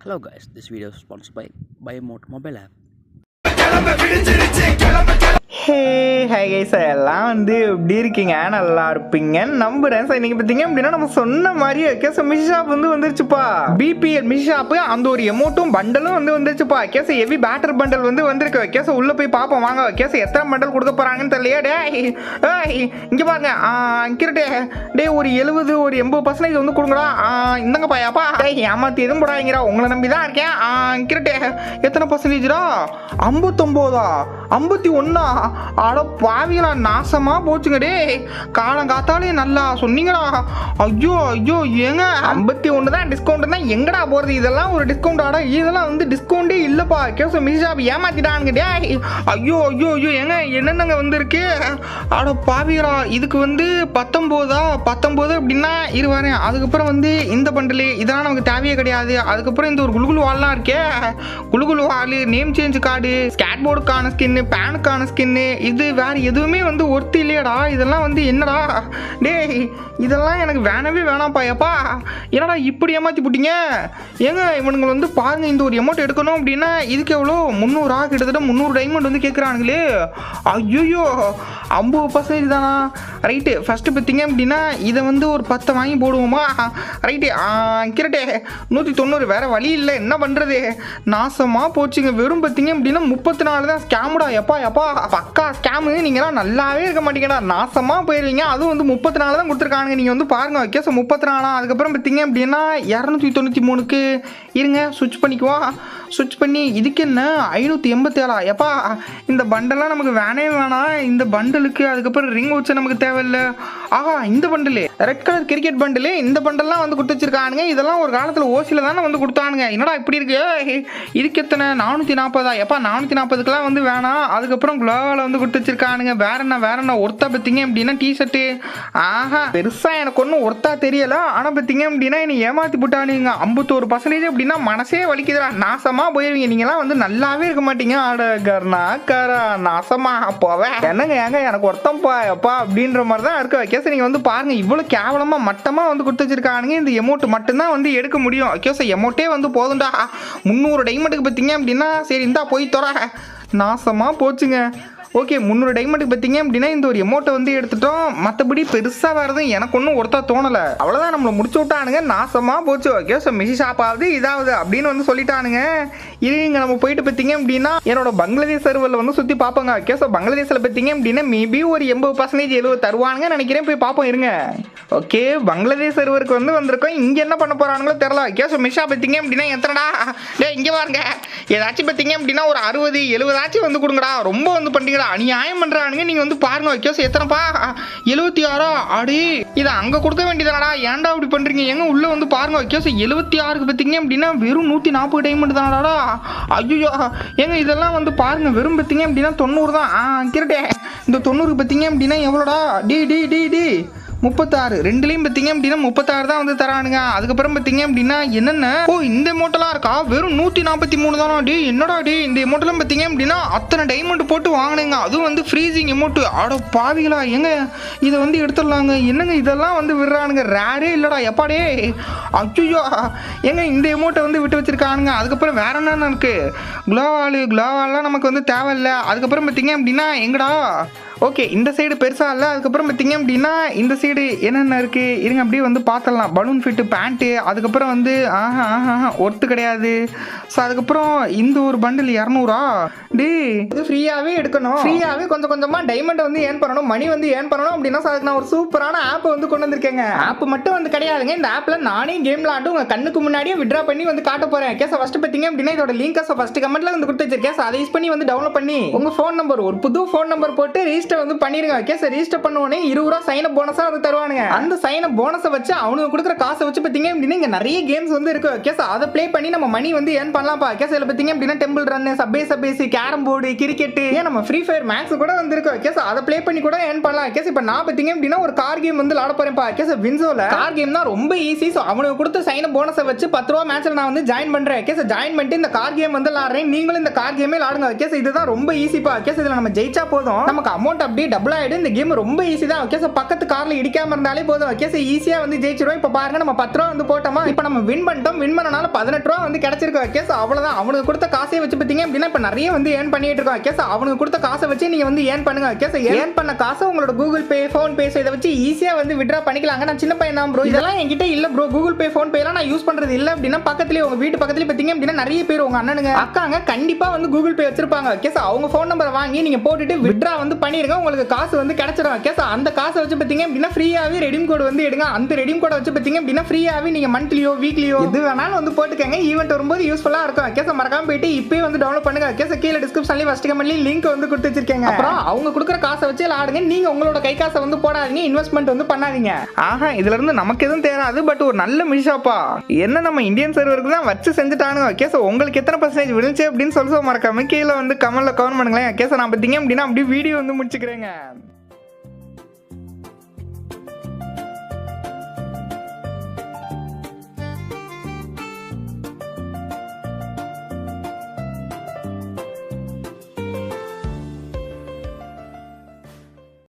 Hello guys, this video is sponsored by BuyMode mobile app. Hey hi guys எல்லாம் எப்படி இருக்கீங்க? நல்லா இருப்பீங்க நம்புறேன். சார் நீங்கள் பார்த்தீங்க அப்படின்னா நம்ம சொன்ன மாதிரியே கேஸ் மிஷி ஷாப் வந்துருச்சுப்பா. பிபிஎல் மிஷி ஷாப்பு அந்த ஒரு எமௌண்ட்டும் பண்டலும் வந்துருச்சுப்பா. கேஸ் ஹெவி பேட்டர் பண்டல் வந்திருக்கு. கேஸ் உள்ளே போய் பார்ப்போம் வாங்க. கேஸ் எத்தனை பண்டல் கொடுக்க போகிறாங்கன்னு தெரியலையா? இங்கே பாருங்க கிரட்டே டே ஒரு 70 ஒரு 80% கொடுங்கடா. இந்தங்கப்பா யாப்பா ஏமாத்தி எதுவும் போடாதீங்கடா, உங்களை நம்பி தான் இருக்கேன். கிரட்டே எத்தனை பர்சன்டேஜ்டா? 59 51 அட பாவிகளா, நாசமா போச்சுங்க. டே காலங்காத்தாலே நல்லா சொன்னீங்கடா. ஐயோ ஐயோ ஏங்க 51 தான் டிஸ்கவுண்ட் தான் எங்கடா போறது? இதெல்லாம் ஒரு டிஸ்கவுண்ட் ஆடா? இதெல்லாம் டிஸ்கவுண்டே இல்லப்பா. Case மிஷி shop ஏமாத்திட்டானுங்க. டே ஐயோ ஐயோ ஐயோ ஏங்க என்னென்னங்க வந்திருக்கு? அட பாவிகளா, இதுக்கு 19 அப்படின்னா இருவாரேன். அதுக்கப்புறம் இந்த பண்டலு இதெல்லாம் நமக்கு தேவையே கிடையாது. அதுக்கப்புறம் இந்த ஒரு குலுகுலு வால்லாம் இருக்கே, குலுகுலு wall, name change card, skate போர்டுக்கான ஸ்கின்னு, பேனுக்கான ஸ்கின்னு, இது வேற எதுவுமே ஒர்த்து இல்லையடா. இதெல்லாம் என்னடா டே, இதெல்லாம் எனக்கு வேணவே வேணாம்ப்பா. எப்பா என்னடா இப்படி ஏமாத்தி போட்டீங்க? ஏங்க இவனுங்க பாருங்க, இந்த ஒரு அமௌண்ட் எடுக்கணும் அப்படின்னா இதுக்கு எவ்வளோ 300 கிட்டத்தட்ட 300 டைமண்ட் கேட்குறானுங்களே. ஐயோ 50% தானா? ரைட்டு ஃபஸ்ட்டு பார்த்தீங்க அப்படின்னா இதை ஒரு 10 வாங்கி போடுவோமா? ரைட்டு கிரட்டே 190 வேற வழி இல்லை, என்ன பண்ணுறது? நாசமாக போச்சுங்க. வெறும் பார்த்தீங்க அப்படின்னா 34 தான் ஸ்கேமுடா. எப்பா பக்கா ஸ்கேமு. நீங்களாம் நல்லாவே இருக்க மாட்டீங்கடா, நாசமாக போயிடுவீங்க. அதுவும் 34 தான் கொடுத்துருக்கானுங்க. நீங்கள் பாருங்க கேஸ் 34. அதுக்கப்புறம் பார்த்தீங்க அப்படின்னா 293க்கு இருங்க சுவிட்ச் பண்ணிக்குவோம். சுவிட்ச் பண்ணி இதுக்கு என்ன 587. எப்பா இந்த பண்டெல்லாம் நமக்கு வேணவே வேணாம். இந்த பண்டலுக்கு அதுக்கப்புறம் ரிங் வச்சு நமக்கு தேவையில்லை. ஆஹா இந்த bundle red colour cricket bundle, இந்த பண்டல்லாம் கொடுத்து வச்சிருக்கானுங்க. இதெல்லாம் ஒரு காலத்தில் ஓசியில் தானே கொடுத்தானுங்க. என்னடா இப்படி இருக்கு? இதுக்கு எத்தனை 440? எப்பா 440க்குலாம் வேணாம். அதுக்கப்புறம் குளோவால் கொடுத்து வச்சிருக்கானுங்க. வேற என்ன ஒர்த்தா பார்த்தீங்க அப்படின்னா டிஷர்ட்டு. ஆஹா பெருசாக எனக்கு ஒன்றும் ஒர்த்தா தெரியல. ஆனால் பார்த்தீங்க அப்படின்னா என்னை ஏமாற்றி போட்டானுங்க. 51% அப்படின்னா மனசே வலிக்குதுடா. நாசமா போயிருவீங்க. நீங்களாம் நல்லாவே இருக்க மாட்டீங்க. நாசமா போவேன். என்னங்க ஏங்க எனக்கு ஒருத்தம்பா எப்பா அப்படின்ற மாதிரி தான் இருக்கு. கேஸ் நீங்க பாருங்க, இவ்வளவு கேவலமா மட்டமா கொடுத்து வச்சிருக்கானுங்க. இந்த எமௌண்ட் மட்டும்தான் எடுக்க முடியும். கேஸ் எமௌண்ட்டே போதும்டா. 300 டைமண்டுக்கு பார்த்தீங்க அப்படின்னா சரி இந்தா போய் தர. நாசமா போச்சுங்க. ஓகே 300 டைமண்டுக்கு பார்த்தீங்க அப்படின்னா இந்த ஒரு எமௌண்ட்டை எடுத்துட்டோம். மற்றபடி பெருசாக வேறு எனக்கு ஒன்றும் ஒருத்தா தோணலை. அவ்வளோதான், நம்மளை முடிச்சு விட்டானுங்க. நாசமாக போச்சு. ஓகே ஸோ மிஷி ஷாப் ஆகுது இதாவது அப்படின்னு சொல்லிட்டானுங்க. இங்க நம்ம போயிட்டு பார்த்தீங்க அப்படின்னா என்னோட பங்களாதேஷ் சர்வரில் சுற்றி பார்ப்போங்க. ஓகே ஸோ பங்களாதேஷில் பார்த்தீங்க அப்படின்னா மேபி ஒரு 80% 70 தருவானுங்க நினைக்கிறேன். போய் பார்ப்போம் இருங்க. ஓகே பங்களாதேஷ் சர்வருக்கு வந்திருக்கோம். இங்கே என்ன பண்ண போகிறானுங்களோ தெரில. ஓகே ஸோ மிஷா பார்த்தீங்க அப்படின்னா எத்தனைடா? டே இங்கே பாருங்க, ஏதாச்சும் பார்த்தீங்க அப்படின்னா ஒரு 60 70 கொடுங்கடா. ரொம்ப பண்ணுறீங்க, அநியாயம் பண்றானுங்க. நீங்க பாருங்க கேஸ் எத்தனைப்பா? 76. அடி இதை அங்க கொடுக்க வேண்டியதானடா, ஏன்டா இப்படி பண்றீங்க? எங்க உள்ள பாருங்க கேஸ் 76க்கு பார்த்தீங்க அப்படின்னா வெறும் 140 டைமண்ட் தானடா. ஐயோ எங்க இதெல்லாம் பாருங்க வெறும் பார்த்தீங்க அப்படின்னா 90 தான். கிரட்டே இந்த 90க்கு பார்த்தீங்க அப்படின்னா எவ்வளோடா? டி 36 ரெண்டுலையும் பார்த்தீங்க அப்படின்னா 36 தான் தரானுங்க. அதுக்கப்புறம் பார்த்தீங்க அப்படின்னா என்னென்ன இந்த அமௌண்ட்லாம் இருக்கா? வெறும் 143 தானா? டி என்னடா டி இந்த அமௌண்ட்லாம் பார்த்தீங்க அப்படின்னா அத்தனை டைமண்ட் போட்டு வாங்கினேங்க. அதுவும் ஃப்ரீசிங் அமௌண்ட். ஆடோ பாவிகளா, எங்க இதை எடுத்துடலாங்க. என்னங்க இதெல்லாம் விடுறானுங்க? ரேரே இல்லடா எப்பாடே. ஐயோ எங்க இந்த அமௌண்ட்டை விட்டு வச்சிருக்கானுங்க. அதுக்கப்புறம் வேற என்னென்ன இருக்கு? குளோவாலாம் நமக்கு தேவையில்லை. அதுக்கப்புறம் பார்த்தீங்க அப்படின்னா எங்கடா? ஓகே இந்த சைடு பெருசாக இல்லை. அதுக்கப்புறம் பார்த்தீங்க அப்படின்னா இந்த சைடு என்னென்ன இருக்குது இருங்க அப்படியே பார்த்துடலாம். பலூன் ஃபிட்டு பேண்ட்டு, அதுக்கப்புறம் ஒர்த்து கிடையாது. ஸோ அதுக்கப்புறம் இந்த ஒரு பண்டில் 200. டி இது ஃப்ரீயாகவே எடுக்கணும். ஃப்ரீயாகவே கொஞ்சம் கொஞ்சமாக டைமண்ட் ஏர்ன் பண்ணணும், மணி ஏர்ன் பண்ணணும் அப்படின்னா அதுக்கு நான் ஒரு சூப்பரான ஆப் கொண்டு வந்திருக்கேங்க. ஆப் மட்டும் கிடையாதுங்க. இந்த ஆப்பில் நானே கேம் விளாண்டு உங்கள் கண்ணுக்கு முன்னாடியே விட்ரா பண்ணி காட்ட போகிறேன். கேஸ் ஃபஸ்ட்டு பார்த்தீங்க அப்படின்னா இதோட லிங்க் ஃபஸ்ட்டு கமெண்ட்டில் கொடுத்து வச்சிருக்கேன். அதை யூஸ் பண்ணி டவுன்லோட் பண்ணி உங்கள் ஃபோன் நம்பர் ஒரு புது ஃபோன் நம்பர் போட்டு ரெஜிஸ்டர் பண்ணிருங்க. கேஸ் ரெஜிஸ்டர் பண்ணுவோனே 20 ரூபா சைன் அப் போனஸா தருவானுங்க. அந்த சைன் அப் போனஸை வச்சு அவனுக்கு கொடுக்குற காசை வச்சு பார்த்தீங்க அப்படின்னா இங்க நிறைய கேம்ஸ் இருக்கு. கேஸ் அதை ப்ளே பண்ணி நம்ம மணி ஏர்ன் பண்ணலாம்ப்பா. கேஸ் இதில் பார்த்தீங்க அப்படின்னா டெம்பிள் ரன், சப்பேஸ், கேரம் போர்டு, கிரிக்கெட், ஏன் நம்ம ஃப்ரீ ஃபயர் மேக்ஸ் கூட இருக்கு. கேஸ் அதை ப்ளே பண்ணி கூட ஏர்ன் பண்ணலாம். கேஸ் இப்போ நான் பார்த்தீங்க அப்படின்னா ஒரு கார் கேம் விளாட போறேன்ப்பா. கேஸ் வின்சோல கார் கேம் தான் ரொம்ப ஈஸி. ஸோ அவனுக்கு கொடுத்த சைன் அப் போனஸை வச்சு 10 ரூபா மேட்ச்ல நான் ஜாயின் பண்றேன். கேஸ் ஜாயின் பண்ணிட்டு இந்த கார் கேம் விளாடுறேன். நீங்களும் இந்த கார் கேமே விளாடுங்க. கேஸ் இதுதான் ரொம்ப ஈஸிப்பா. கேஸ் இதில் நம்ம ஜெயிச்சா போதும் நமக்கு அமௌண்ட் அமௌண்ட் அப்படியே டபுள் ஆயிடும். இந்த கேம் ரொம்ப ஈஸி தான். ஓகே சார், பக்கத்து கார்ல இடிக்காம இருந்தாலே போதும். ஓகே சார், ஈஸியா வந்து ஜெயிச்சிரும். இப்போ பாருங்க, நம்ம 10 ரூபா வந்து போட்டோமா, இப்போ நம்ம வின் பண்ணிட்டோம். வின் பண்ணனால 18 ரூபா வந்து கிடைச்சிருக்கு. ஓகே சார், அவ்வளவுதான். அவனுக்கு கொடுத்த காசை வச்சு பார்த்தீங்க அப்படின்னா இப்போ நிறைய வந்து ஏர்ன் பண்ணிட்டு இருக்கோம். ஓகே சார், அவனுக்கு கொடுத்த காசை வச்சு நீங்க வந்து ஏர்ன் பண்ணுங்க. ஓகே சார், ஏர்ன் பண்ண காசை உங்களோட கூகுள் பே, ஃபோன் பே இதை வச்சு ஈஸியா வந்து வித்ட்ரா பண்ணிக்கலாங்க. நான் சின்ன பையன் தான் ப்ரோ, இதெல்லாம் என்கிட்ட இல்ல ப்ரோ. கூகுள் பே, ஃபோன் பேலாம் நான் யூஸ் பண்றது இல்ல அப்படின்னா பக்கத்துலயே உங்க வீட்டு பக்கத்துலயே பார்த்தீங்க அப்படின்னா நிறைய பேர் உங்க அண்ணனுங்க அக்காங்க கண்டிப்பா வந்து கூகுள் பே வச்சிருப்பாங்க. ஓகே சார், அவங்க ஃபோன் நம்பரை வாங்கி நீங்க போட்டுட்டு வித்ட்ரா வந்து பண்ணிருங்க. உங்களுக்கு காசு வந்து கிடைச்சிடும். ஓகே சார், அந்த காசை வச்சு பார்த்தீங்க அப்படின்னா ஃப்ரீயாவே ரெடீம் கோட் வந்து எடுங்க. அந்த ரெடீம் கோட் வச்சு பார்த்தீங்க அப்படின்னா ஃப்ரீயாவே நீங்க மந்த்லியோ வீக்லியோ எது வேணாலும் வந்து போட்டுக்கங்க. ஈவென்ட் வரும்போது யூஸ்ஃபுல்லா இருக்கும். ஓகே சார், மறக்காம போயிட்டு இப்பவே வந்து டவுன்லோட் பண்ணுங்க. ஓகே சார், கீழ டிஸ்கிரிப்ஷன்லயே ஃபர்ஸ்ட் கமெண்ட்லயே லிங்க் வந்து கொடுத்து வச்சிருக்கேன். அப்புறம் அவங்க கொடுக்குற காசை வச்சு விளையாடுங்க. நீங்க உங்களோட கை காசை வந்து போடாதீங்க, இன்வெஸ்ட்மெண்ட் வந்து பண்ணாதீங்க. ஆஹா, இதுல இருந்து நமக்கு எதுவும் தேராது. பட் ஒரு நல்ல மிஷாப்பா என்ன நம்ம இந்தியன் சர்வருக்கு தான் வச்சு செஞ்சுட்டானுங்க. ஓகே சார், உங்களுக்கு எத்தனை % விழுந்துச்சு அப்படின்னு சொல்லி மறக்காம கீழே வந்து கமெண்ட்ல கமெண்ட் பண்ணுங்களேன். ஓகே சார், நான் பார்த்தீங்க அப்படின்னா அப்படியே வீடியோ வந்து முடிச்சுக்கிறேங்க.